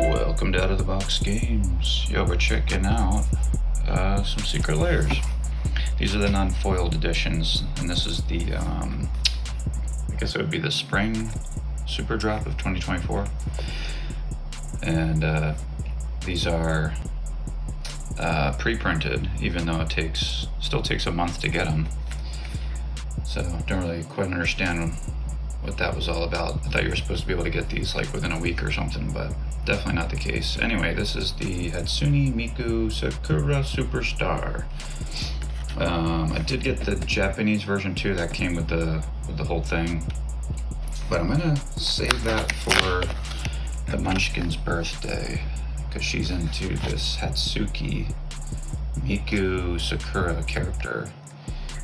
Welcome to Out of the Box Games. Yo, we're checking out some secret layers. These are the non-foiled editions, and this is the, I guess it would be the spring Superdrop of 2024. And these are pre-printed, even though it still takes a month to get them. So don't really quite understand what that was all about. I thought you were supposed to be able to get these like within a week or something, but definitely not the case. Anyway, this is the Hatsune Miku Sakura Superstar. I did get the Japanese version too. That came with the whole thing, but I'm gonna save that for the Munchkin's birthday because she's into this Hatsune Miku Sakura character.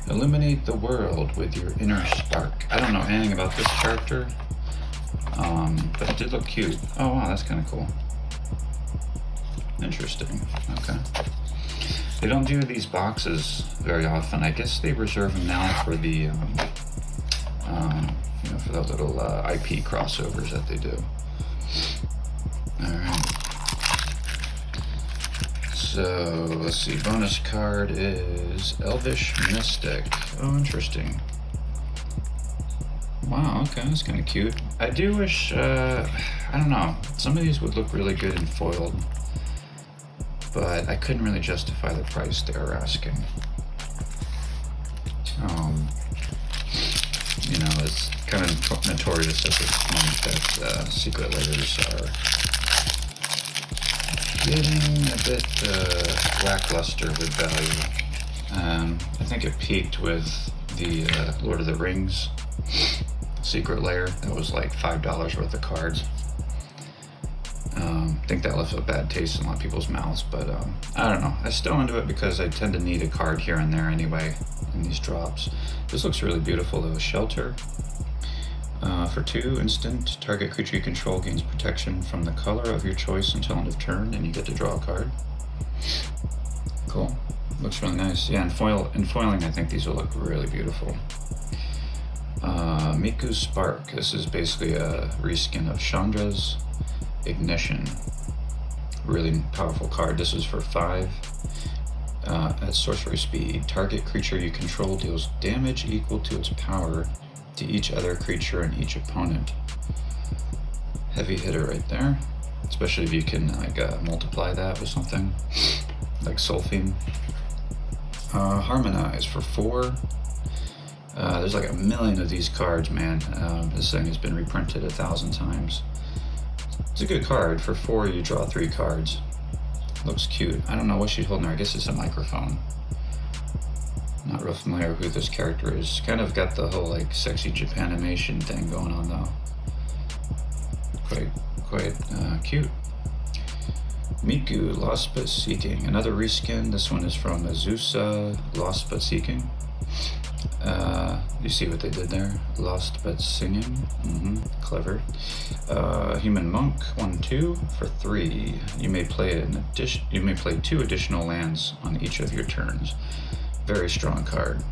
Illuminate the world with your inner spark. I don't know anything about this character, but it did look cute. Oh wow, that's kind of cool. Interesting. Okay. They don't do these boxes very often. I guess they reserve them now for the, for the little IP crossovers that they do. All right. So let's see. Bonus card is Elvish Mystic. Oh, interesting. Wow. Okay, that's kind of cute. I do wish. I don't know. Some of these would look really good in foiled, but I couldn't really justify the price they were asking. It's kind of notorious at this point that secret layers are getting a bit lackluster with value. I think it peaked with the Lord of the Rings secret layer. That was like $5 worth of cards. I think that left a bad taste in a lot of people's mouths, but I don't know. I'm still into it because I tend to need a card here and there anyway in these drops. This looks really beautiful though. Shelter. For 2 instant, target creature you control gains protection from the color of your choice until end of turn, and you get to draw a card. Cool. Looks really nice. Yeah, in foiling, I think these will look really beautiful. Miku Spark. This is basically a reskin of Chandra's Ignition. Really powerful card. This is for 5. At sorcery speed, target creature you control deals damage equal to its power to each other creature and each opponent. Heavy hitter right there, especially if you can multiply that with something like Sulfine. Harmonize for 4. There's like a million of these cards, man. This thing has been reprinted 1,000 times. It's a good card. For 4 you draw 3 cards. Looks cute. I don't know what she's holding there. I guess it's a microphone. Not real familiar with who this character is. Kind of got the whole like sexy Japanimation thing going on though. Quite cute. Miku, Lost But Seeking. Another reskin. This one is from Azusa, Lost But Seeking. You see what they did there? Lost But Singing. Clever. Human Monk, 1/2 for 3. You may play 2 additional lands on each of your turns. Very strong card.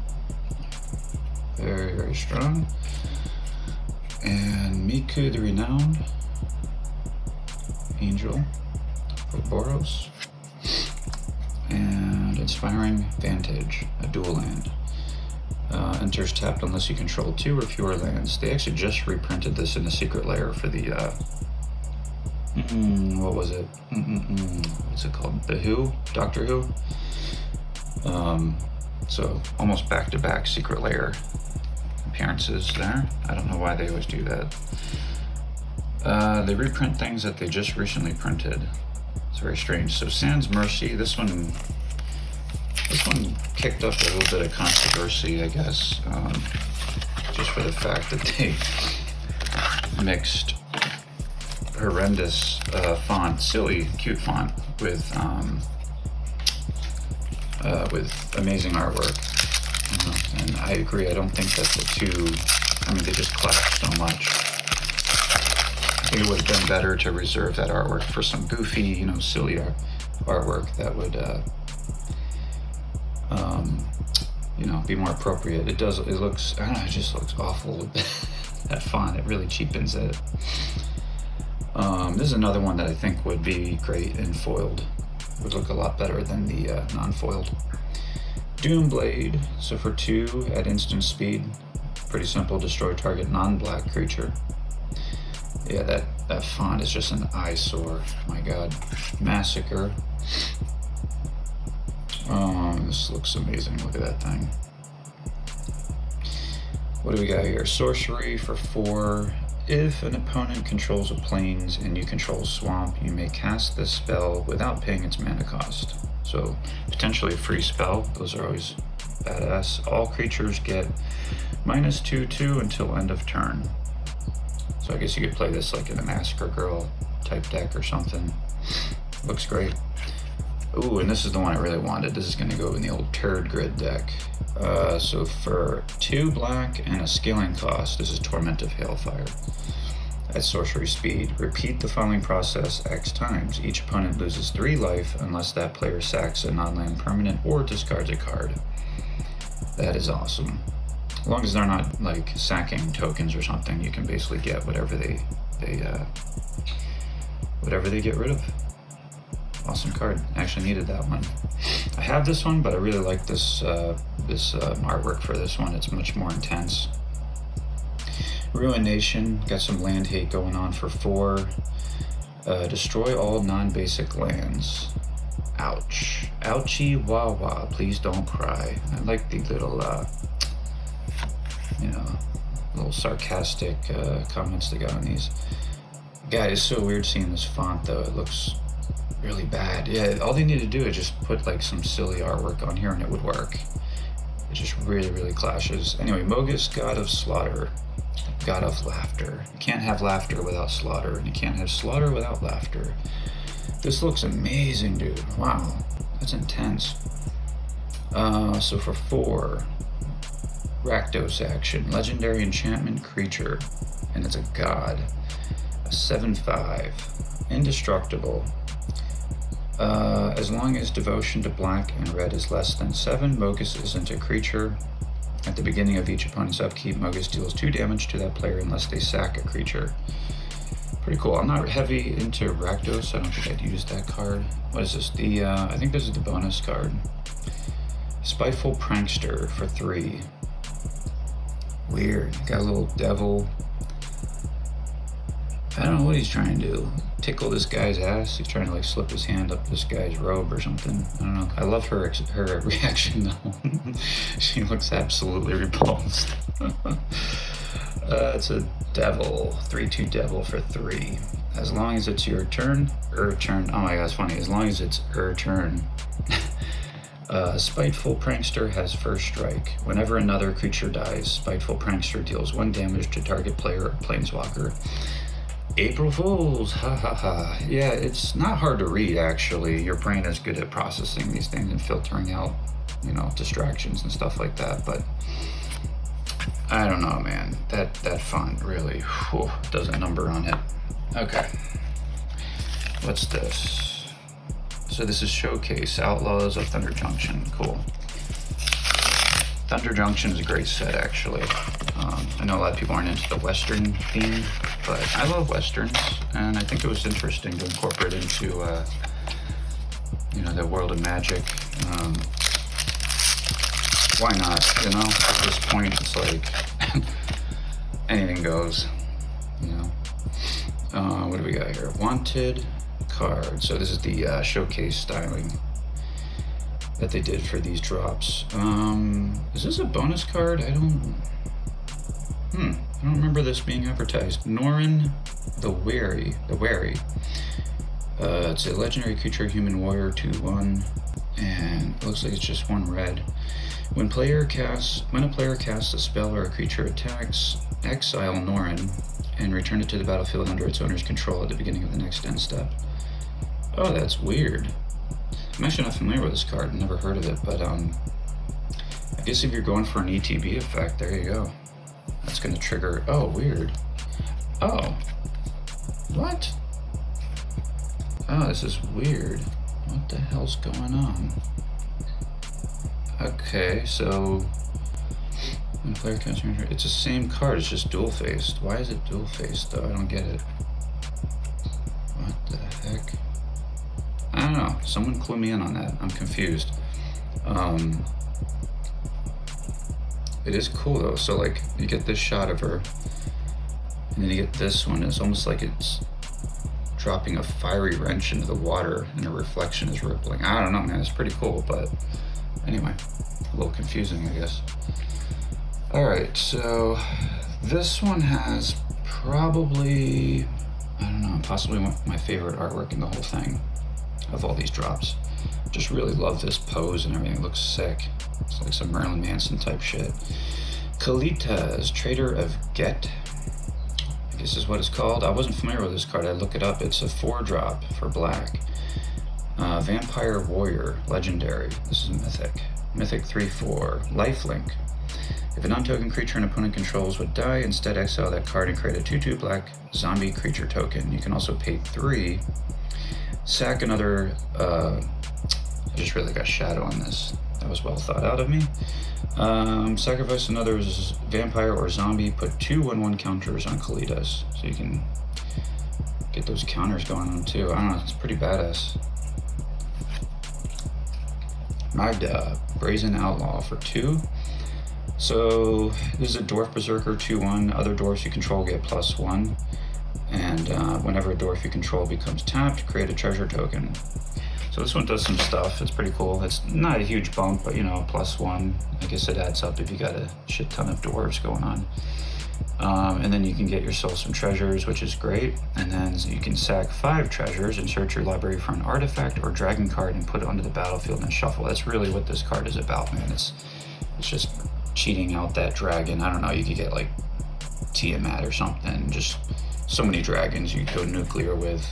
Very, very strong. And Miku the Renowned. Angel for Boros. And Inspiring Vantage, a dual land. Enters tapped unless you control 2 or fewer lands. They actually just reprinted this in the secret layer for the, what was it? What's it called? The Who? Doctor Who? So almost back-to-back secret layer appearances there. I don't know why they always do that. They reprint things that they just recently printed. It's very strange. So Sans Mercy, this one kicked up a little bit of controversy, I guess, just for the fact that they mixed horrendous font, silly, cute font, with amazing artwork. And I agree, I don't think that they just clash so much. I think it would have been better to reserve that artwork for some goofy, silly artwork that would, be more appropriate. It looks, I don't know, it just looks awful with that font. It really cheapens it. This is another one that I think would be great in foiled. Would look a lot better than the non-foiled. Doomblade. So for 2 at instant speed, pretty simple. Destroy target non-black creature. Yeah, that font is just an eyesore. My God. Massacre. This looks amazing. Look at that thing. What do we got here? Sorcery for 4. If an opponent controls a plains and you control swamp, you may cast this spell without paying its mana cost. So potentially a free spell. Those are always badass. All creatures get -2/2 until end of turn. So I guess you could play this like in a Massacre Girl type deck or something. Looks great. Ooh, and this is the one I really wanted. This is going to go in the old Turd Grid deck. So for 2 black and a scaling cost, this is Torment of Hailfire. At sorcery speed, repeat the following process X times. Each opponent loses 3 life unless that player sacks a non-land permanent or discards a card. That is awesome. As long as they're not like sacking tokens or something, you can basically get whatever they get rid of. Awesome card. Actually needed that one. I have this one, but I really like this artwork for this one. It's much more intense. Ruination. Got some land hate going on for 4. Destroy all non-basic lands. Ouch. Ouchie wah wah. Please don't cry. I like the little, little sarcastic comments they got on these. God, it's so weird seeing this font though. It looks really bad. Yeah, all they need to do is just put like some silly artwork on here and it would work. It just really, really clashes. Anyway, Mogus, God of Slaughter. God of Laughter. You can't have laughter without slaughter, and you can't have slaughter without laughter. This looks amazing, dude. Wow, that's intense. So for 4, Rakdos action. Legendary enchantment creature, and it's a god. A 7/5. Indestructible. As long as devotion to black and red is less than 7, Mogus isn't a creature. At the beginning of each opponent's upkeep, Mogus deals 2 damage to that player unless they sack a creature. Pretty cool. I'm not heavy into Rakdos. I don't think I'd use that card. What is this? I think this is the bonus card. Spiteful Prankster for 3. Weird. Got a little devil. I don't know what he's trying to do. Tickle this guy's ass. He's trying to like slip his hand up this guy's robe or something. I don't know. I love her reaction though. She looks absolutely repulsed. It's a devil. 3/2 devil for 3. As long as it's your turn, turn. Oh my god, that's funny. As long as it's turn. Spiteful Prankster has first strike. Whenever another creature dies, Spiteful Prankster deals 1 damage to target player or planeswalker. April Fools, ha ha ha. Yeah, it's not hard to read actually. Your brain is good at processing these things and filtering out, distractions and stuff like that. But I don't know, man. That font really does a number on it. Okay. What's this? So this is Showcase, Outlaws of Thunder Junction. Cool. Thunder Junction is a great set, actually. I know a lot of people aren't into the Western theme, but I love Westerns, and I think it was interesting to incorporate into, the world of Magic. Why not, At this point, it's like, anything goes, What do we got here? Wanted card. So this is the Showcase styling that they did for these drops. Is this a bonus card? I don't remember this being advertised. Norin the Wary. It's a legendary creature, human warrior, 2/1, and it looks like it's just 1 red. When a player casts a spell or a creature attacks, exile Norin and return it to the battlefield under its owner's control at the beginning of the next end step. Oh, that's weird. I'm actually not familiar with this card, never heard of it, but I guess if you're going for an ETB effect, there you go. That's gonna trigger, oh, weird. Oh, what? Oh, this is weird. What the hell's going on? Okay, so when player casts, it's the same card, it's just dual-faced. Why is it dual-faced though? I don't get it. Someone clue me in on that. I'm confused. It is cool though. So like you get this shot of her, and then you get this one. It's almost like it's dropping a fiery wrench into the water, and the reflection is rippling. I don't know, man. It's pretty cool, but anyway, a little confusing, I guess. All right, so this one has probably, I don't know, possibly my favorite artwork in the whole thing of all these drops. Just really love this pose and everything. It looks sick. It's like some Marilyn Manson type shit. Kalitas, Trader of Get. I guess is what it's called. I wasn't familiar with this card. I look it up. It's a 4-drop for black. Vampire Warrior, Legendary. This is Mythic. Mythic 3/4. Lifelink. If a non-token creature an opponent controls would die, instead exile that card and create a 2/2 black zombie creature token. You can also pay 3. Sack another, I just really got shadow on this. That was well thought out of me. Sacrifice another vampire or zombie, put 2 1/1 counters on Kalitas. So you can get those counters going on too. I don't know, it's pretty badass. Magda, Brazen Outlaw for 2. So this is a Dwarf Berserker 2/1. Other dwarfs you control get +1. And whenever a dwarf you control becomes tapped, create a treasure token. So this one does some stuff. It's pretty cool. It's not a huge bump, but you know, +1. I guess it adds up if you got a shit ton of dwarves going on. And then you can get yourself some treasures, which is great. And then you can sack 5 treasures and search your library for an artifact or dragon card and put it onto the battlefield and shuffle. That's really what this card is about, man. It's just cheating out that dragon. I don't know, you could get like Tiamat or something. Just so many dragons you could go nuclear with.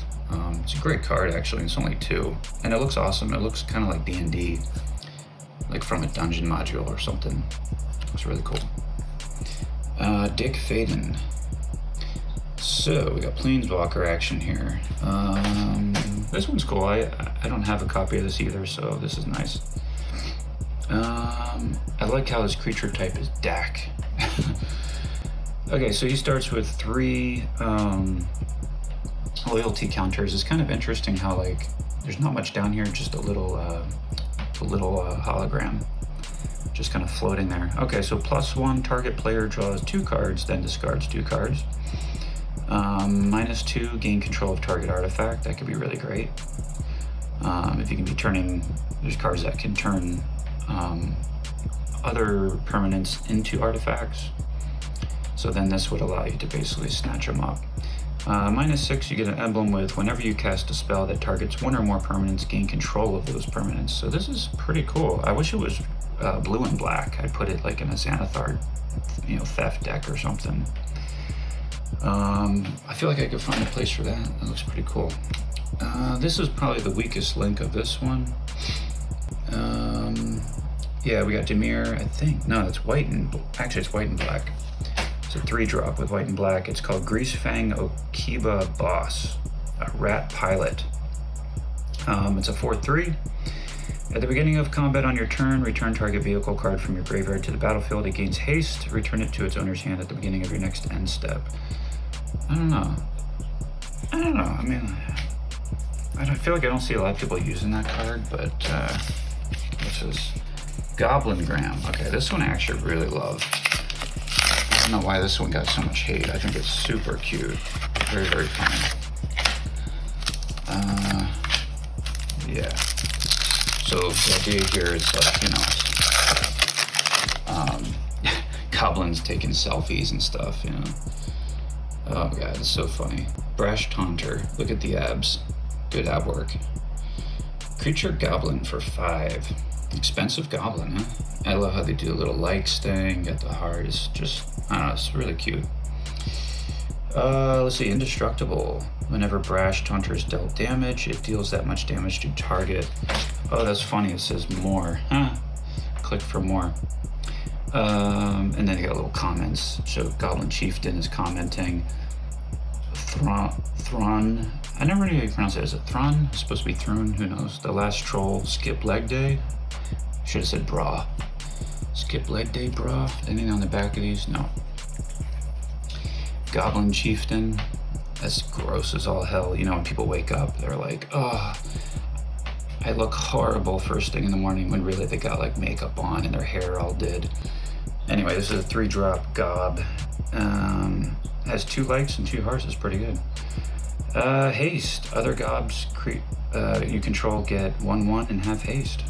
It's a great card actually. It's only 2, and it looks awesome. It looks kind of like D&D, like from a dungeon module or something. It's really cool. Dick Faden. So we got Planeswalker action here. This one's cool. I don't have a copy of this either, so this is nice. I like how his creature type is Dak. Okay, so he starts with 3 loyalty counters. It's kind of interesting how like there's not much down here, just a little hologram just kind of floating there. Okay, so +1, target player draws 2 cards, then discards 2 cards. -2, gain control of target artifact. That could be really great. If you can be turning, there's cards that can turn other permanents into artifacts. So then this would allow you to basically snatch them up. -6, you get an emblem with whenever you cast a spell that targets 1 or more permanents, gain control of those permanents. So this is pretty cool. I wish it was blue and black. I'd put it like in a Xanathar, theft deck or something. I feel like I could find a place for that. That looks pretty cool. This is probably the weakest link of this one. Yeah, we got Dimir, I think. No, it's white and actually it's white and black. It's a 3-drop with white and black. It's called Greasefang Okiba Boss, a rat pilot. It's a 4/3. At the beginning of combat on your turn, return target vehicle card from your graveyard to the battlefield. It gains haste. Return it to its owner's hand at the beginning of your next end step. I don't know. I mean, I feel like I don't see a lot of people using that card, but this is Goblingram. Okay, this one I actually really love. I don't know why this one got so much hate. I think it's super cute. Very, very funny. Yeah. So the idea here is like, goblins taking selfies and stuff, Oh god, it's so funny. Brash Taunter. Look at the abs. Good ab work. Creature Goblin for 5. Expensive goblin, huh? I love how they do a little likes thing, got the heart. It's just, I don't know, it's really cute. Let's see, Indestructible. Whenever Brash Taunter is dealt damage, it deals that much damage to target. Oh, that's funny, it says more. Huh? Click for more. And then they got little comments. So Goblin Chieftain is commenting. Thron. I never knew how you pronounce it. Is it Thron? It's supposed to be Thrun, who knows? The last troll, skip leg day. Should have said bra. Skip leg day, bra. Anything on the back of these? No. Goblin Chieftain. That's gross as all hell. When people wake up, they're like, oh, I look horrible first thing in the morning when really they got like makeup on and their hair all did. Anyway, this is a 3-drop gob. Has 2 likes and 2 hearts. Is pretty good. Haste. Other gobs you control get 1/1 and have haste.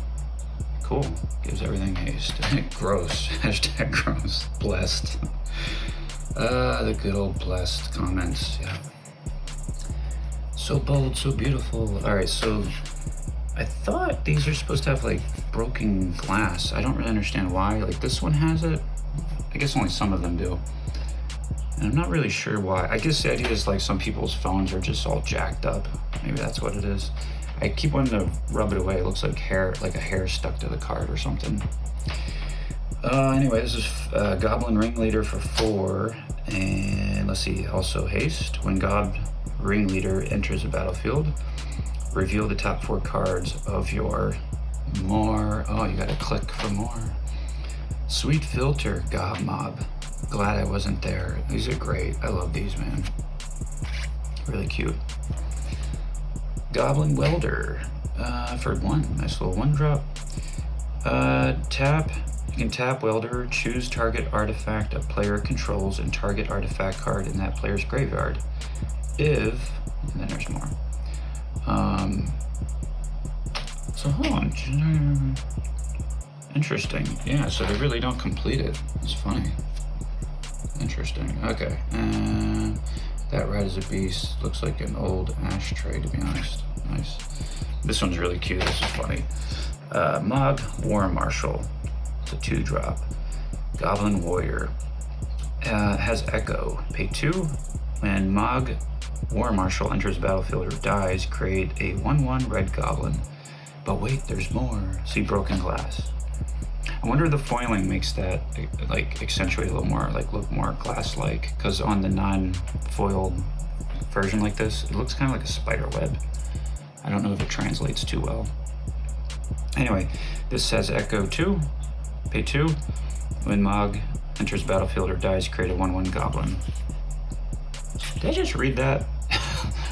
Cool. Gives everything haste. Gross. Hashtag gross. Blessed. The good old blessed comments. Yeah. So bold, so beautiful. Alright, so I thought these are supposed to have like broken glass. I don't really understand why. Like this one has it. I guess only some of them do. And I'm not really sure why. I guess the idea is like some people's phones are just all jacked up. Maybe that's what it is. I keep wanting to rub it away. It looks like hair, like a hair stuck to the card or something. Anyway, this is Goblin Ringleader for 4. And let's see, also haste. When Goblin Ringleader enters a battlefield, reveal the top 4 cards of your more. Oh, you gotta click for more. Sweet Filter, Gob Mob. Glad I wasn't there. These are great. I love these, man. Really cute. Goblin Welder for 1. Nice little 1-drop. Tap. You can tap Welder, choose target artifact a player controls, and target artifact card in that player's graveyard. If, and then there's more. So hold on. Interesting. Yeah, so they really don't complete it. It's funny. Interesting. Okay. That Rat is a Beast. Looks like an old ashtray, to be honest. Nice. This one's really cute. This is funny. Mog War Marshal. It's a 2-drop. Goblin Warrior. Has Echo. Pay 2. When Mog War Marshal enters the battlefield or dies, create a 1/1 red goblin. But wait, there's more. See Broken Glass. I wonder if the foiling makes that like accentuate a little more, like look more glass-like, because on the non-foiled version like this, it looks kind of like a spider web. I don't know if it translates too well. Anyway, this says Echo 2, pay 2. When Mog enters battlefield or dies, create a 1/1 goblin. Did I just read that?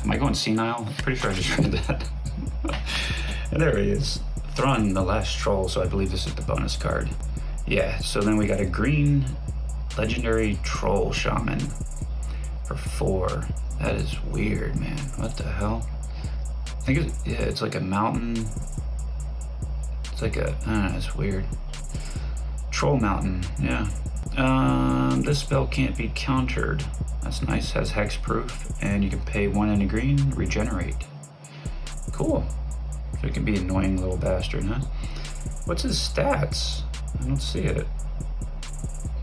Am I going senile? I'm pretty sure I just read that. And there he is. Thrun, the last troll, so I believe this is the bonus card. Yeah, so then we got a green legendary troll shaman for 4. That is weird, man. What the hell? I think it's like a mountain. It's like a, I don't know, it's weird. Troll mountain, yeah. This spell can't be countered. That's nice, has hexproof, and you can pay 1 and a green, regenerate. Cool. So it can be an annoying little bastard, huh? What's his stats? I don't see it.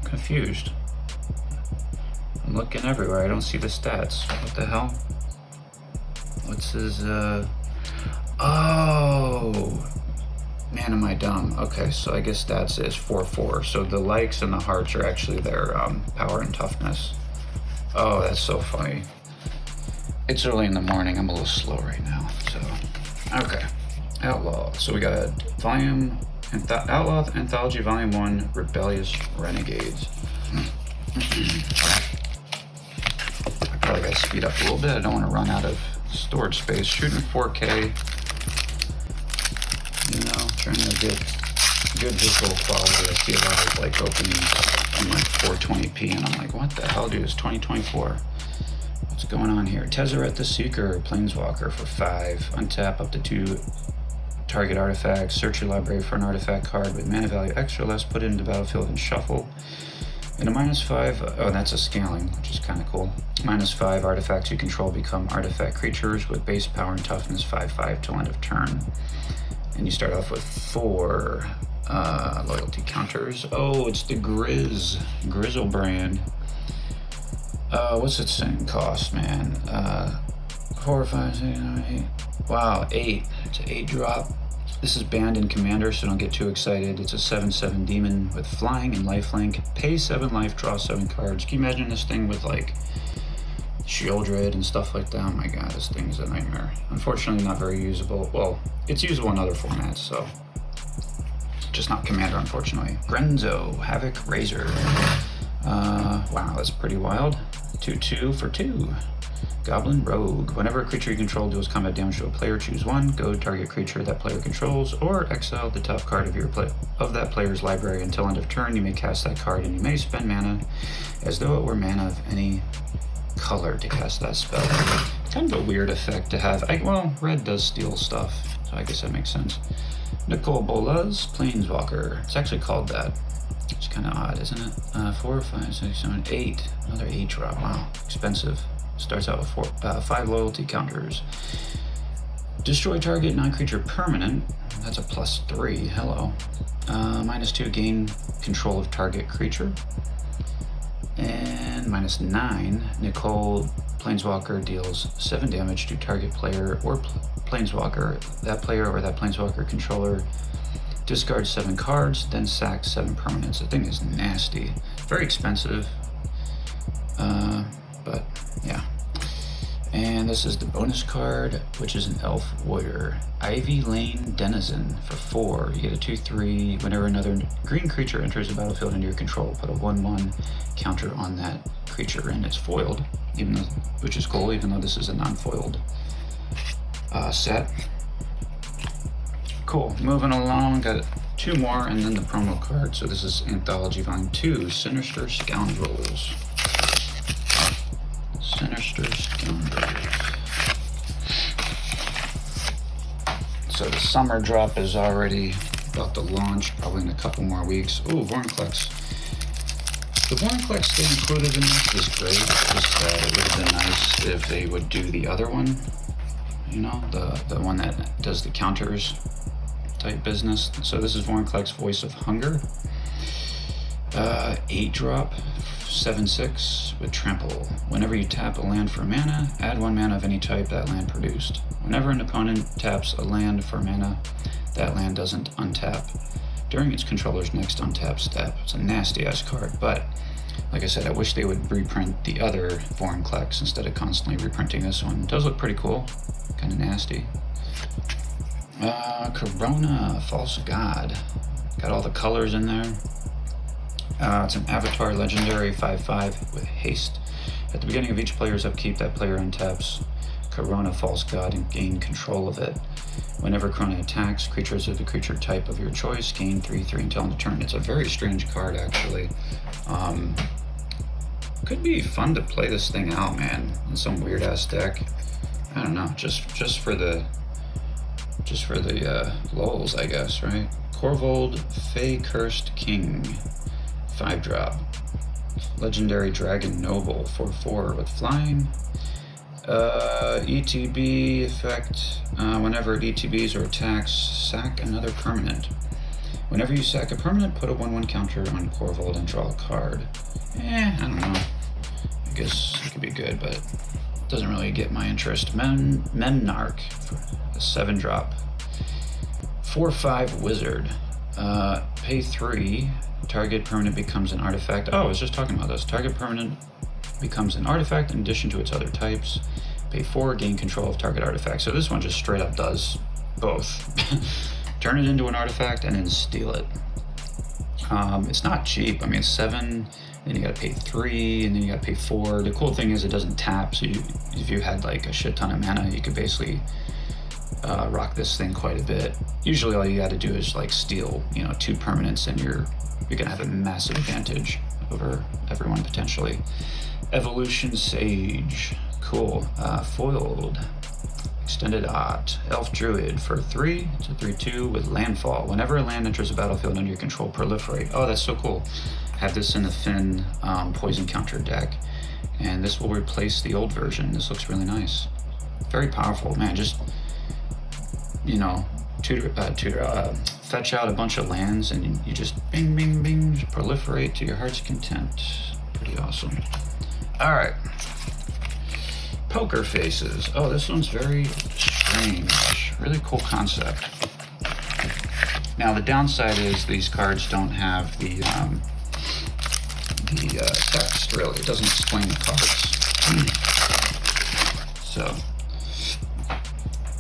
I'm confused. I'm looking everywhere. I don't see the stats. What the hell? What's his, Oh! Man, am I dumb. Okay, so I guess stats is 4/4. So the likes and the hearts are actually their power and toughness. Oh, that's so funny. It's early in the morning. I'm a little slow right now, so... Okay. Outlaw. So we got a volume, Outlaw Anthology Volume 1, Rebellious Renegades. I probably gotta speed up a little bit. I don't want to run out of storage space. Shooting 4K. You know, trying to get good visual quality. I see a lot of like openings on like 420p, and I'm like, what the hell, dude? It's 2024. What's going on here? Tezzeret the Seeker, Planeswalker for 5. Untap up to 2 target artifacts. Search your library for an artifact card with mana value extra less. Put it into the battlefield and shuffle. And a -5, oh, that's a scaling, which is kind of cool. -5 artifacts you control become artifact creatures with base power and toughness 5/5 till end of turn. And you start off with 4 loyalty counters. Oh, it's the Grizzle brand. What's its thing cost, man? 4, 5, 6, 7, 8. Wow, 8. It's an 8-drop. This is banned in Commander, so don't get too excited. It's a 7/7 demon with flying and lifelink. Pay 7 life, draw 7 cards. Can you imagine this thing with like Shieldred and stuff like that? Oh my god, this thing is a nightmare. Unfortunately, not very usable. Well, it's usable in other formats, so just not Commander, unfortunately. Grenzo, Havoc, Razor. Wow, that's pretty wild. 2/2 for 2. Goblin Rogue. Whenever a creature you control deals combat damage to a player, choose one. Go target creature that player controls, or exile the top card of that player's library until end of turn. You may cast that card, and you may spend mana as though it were mana of any color to cast that spell. Kind of a weird effect to have. Well, red does steal stuff, so I guess that makes sense. Nicole Bola's Planeswalker. It's actually called that. It's kind of odd, isn't it? 4, 5, 6, 7, 8. Another 8 drop. Wow, expensive. Starts out with 5 loyalty counters. Destroy target non-creature permanent. That's a +3. Hello. -2, gain control of target creature. And -9, Nicole Planeswalker deals 7 damage to target player or Planeswalker. That player or that Planeswalker controller discards 7 cards, then sacks 7 permanents. The thing is nasty. Very expensive. But yeah. And this is the bonus card, which is an Elf Warrior. Ivy Lane Denizen for 4. You get a 2/3. Whenever another green creature enters the battlefield under your control, put a 1/1 counter on that creature, and it's foiled, which is cool, even though this is a non-foiled set. Cool. Moving along, got 2 more, and then the promo card. So this is Anthology Volume 2, Sinister Scoundrels. Sinister Scoundrels. So the summer drop is already about to launch, probably in a couple more weeks. Ooh, Vorinclex. The Vorinclex still included in this is great. Just it would have been nice if they would do the other one. You know, the one that does the counters type business. So this is Vorinclex, Voice of Hunger. 8 drop. 7/6 with Trample. Whenever you tap a land for mana, add 1 mana of any type that land produced. Whenever an opponent taps a land for mana, that land doesn't untap during its controller's next untap step. It's a nasty ass card, but like I said, I wish they would reprint the other Vorinclex instead of constantly reprinting this one. It does look pretty cool, kind of nasty. Corona, False God. Got all the colors in there. It's an Avatar Legendary 5/5 with haste. At the beginning of each player's upkeep, that player untaps Corona False God and gain control of it. Whenever Corona attacks, creatures of the creature type of your choice gain 3/3 until end of turn. It's a very strange card, actually. Could be fun to play this thing out, man, in some weird ass deck. I don't know, just for the lulz, I guess, right? Corvold, Fey Cursed King. 5 drop. Legendary Dragon Noble 4/4 with flying. ETB effect. Whenever it ETBs or attacks, sack another permanent. Whenever you sack a permanent, put a 1/1 counter on Corvold and draw a card. I don't know. I guess it could be good, but it doesn't really get my interest. Memnarch for a 7 drop. 4/5 Wizard. Pay 3. Target permanent becomes an artifact. Oh, I was just talking about this. Target permanent becomes an artifact in addition to its other types. Pay 4, gain control of target artifact. So this one just straight up does both. Turn it into an artifact and then steal it. It's not cheap. I mean, 7, then you gotta pay 3, and then you gotta pay 4. The cool thing is it doesn't tap, so if you had like a shit ton of mana, you could basically rock this thing quite a bit. Usually all you gotta do is like steal, 2 permanents, and you're gonna have a massive advantage over everyone potentially. Evolution Sage, cool. Foiled, extended art. Elf Druid for 3. It's a 3/2 with landfall. Whenever a land enters a battlefield under your control, proliferate. Oh, that's so cool. Have this in the Finn poison counter deck, and this will replace the old version. This looks really nice. Very powerful, man. Just fetch out a bunch of lands, and you just bing, bing, bing, just proliferate to your heart's content. Pretty awesome. All right. Poker Faces. Oh, this one's very strange. Really cool concept. Now, the downside is these cards don't have the text, really. It doesn't explain the cards. So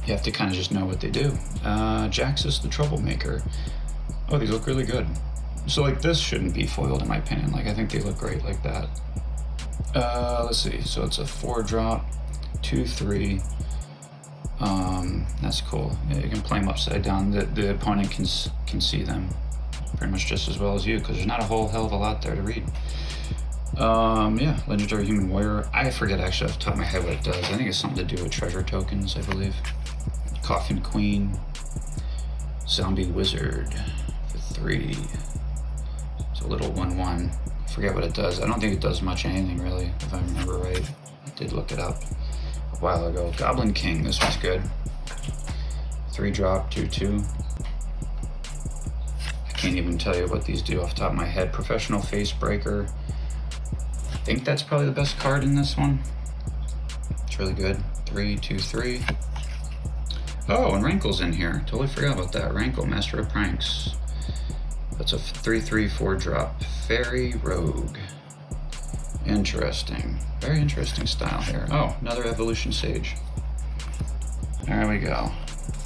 you have to kind of just know what they do. Jaxus the Troublemaker. Oh, these look really good. So like this shouldn't be foiled in my opinion. Like I think they look great like that. Let's see. So it's a 4 drop. 2/3. That's cool. Yeah, you can play them upside down. The opponent can see them pretty much just as well as you, because there's not a whole hell of a lot there to read. Yeah, Legendary Human Warrior. I forget actually off the top of my head what it does. I think it's something to do with treasure tokens, I believe. Coffin Queen. Zombie Wizard for 3. It's a little 1/1. I forget what it does. I don't think it does much anything really, if I remember right. I did look it up a while ago. Goblin King, this one's good. 3-drop, 2/2. I can't even tell you what these do off the top of my head. Professional Face Breaker. I think that's probably the best card in this one. It's really good. 3, 2, 3. Oh, and Rankle's in here. Totally forgot about that. Rankle, Master of Pranks. That's a 3/3 4-drop. Fairy Rogue. Interesting. Very interesting style here. Oh, another Evolution Sage. There we go.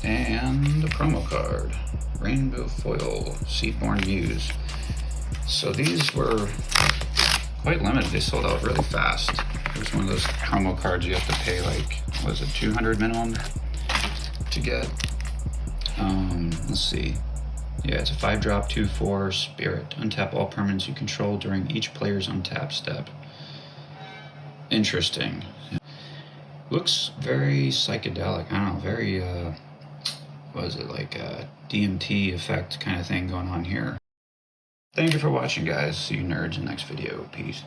And a promo card. Rainbow Foil, Seedborn Muse. So these were quite limited. They sold out really fast. It was one of those promo cards you have to pay like, what was it, 200 minimum to get. Let's see. Yeah, it's a 5-drop, 2/4 Spirit. Untap all permanents you control during each player's untap step. Interesting. Looks very psychedelic. I don't know, very, what is it, like a DMT effect kind of thing going on here. Thank you for watching, guys. See you nerds in the next video. Peace.